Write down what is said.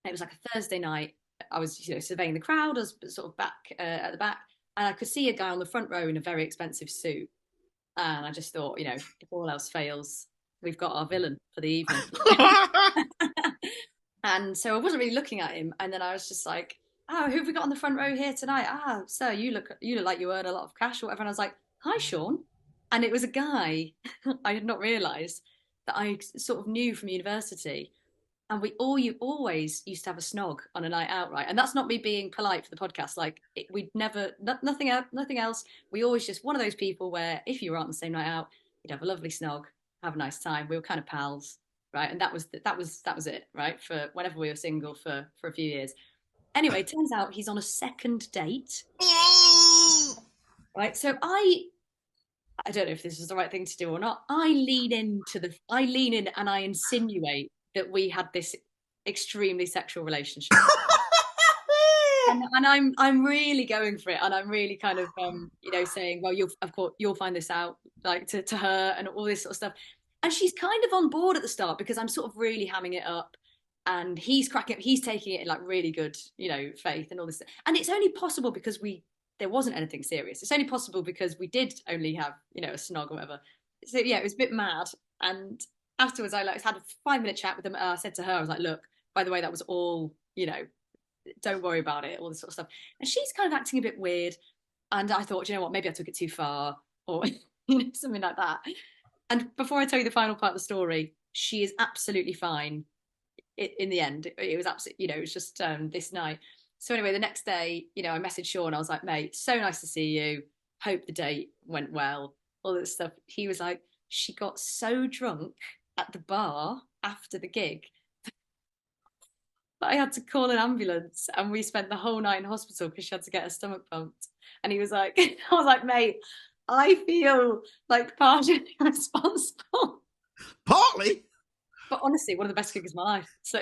It was like a Thursday night. I was, surveying the crowd. I was sort of back at the back, and I could see a guy on the front row in a very expensive suit. And I just thought, if all else fails, we've got our villain for the evening. And so I wasn't really looking at him. And then I was just like, "Oh, who have we got on the front row here tonight? Ah, sir, you look like you earn a lot of cash or whatever." And I was like, "Hi, Sean." And it was a guy I had not realised that I sort of knew from university. And you always used to have a snog on a night out, right? And that's not me being polite for the podcast. Like we'd never, nothing else, nothing else. We always just one of those people where if you were out on the same night out, you'd have a lovely snog, have a nice time. We were kind of pals, right? And that was it, right? For whenever we were single for a few years. Anyway, it turns out he's on a second date, right? So I don't know if this is the right thing to do or not. I lean in and I insinuate that we had this extremely sexual relationship. And I'm really going for it, and I'm really kind of saying, well, you'll of course you'll find this out, like to her and all this sort of stuff. And she's kind of on board at the start because I'm sort of really hamming it up, and he's taking it in like really good, faith and all this. And it's only possible because there wasn't anything serious. It's only possible because we did only have, a snog or whatever. So yeah, it was a bit mad. And afterwards, I had a 5 minute chat with them. I said to her, I was like, look, by the way, that was all, don't worry about it, all this sort of stuff. And she's kind of acting a bit weird. And I thought, you know what, maybe I took it too far or something like that. And before I tell you the final part of the story, she is absolutely fine in the end. It was absolutely, it was just this night. So anyway, the next day, I messaged Sean. I was like, mate, so nice to see you. Hope the date went well. All this stuff. He was like, she got so drunk at the bar after the gig that I had to call an ambulance, and we spent the whole night in hospital because she had to get her stomach pumped. And he was like, I was like, mate, I feel like partially responsible. Partly. But honestly, one of the best gigs of my life. So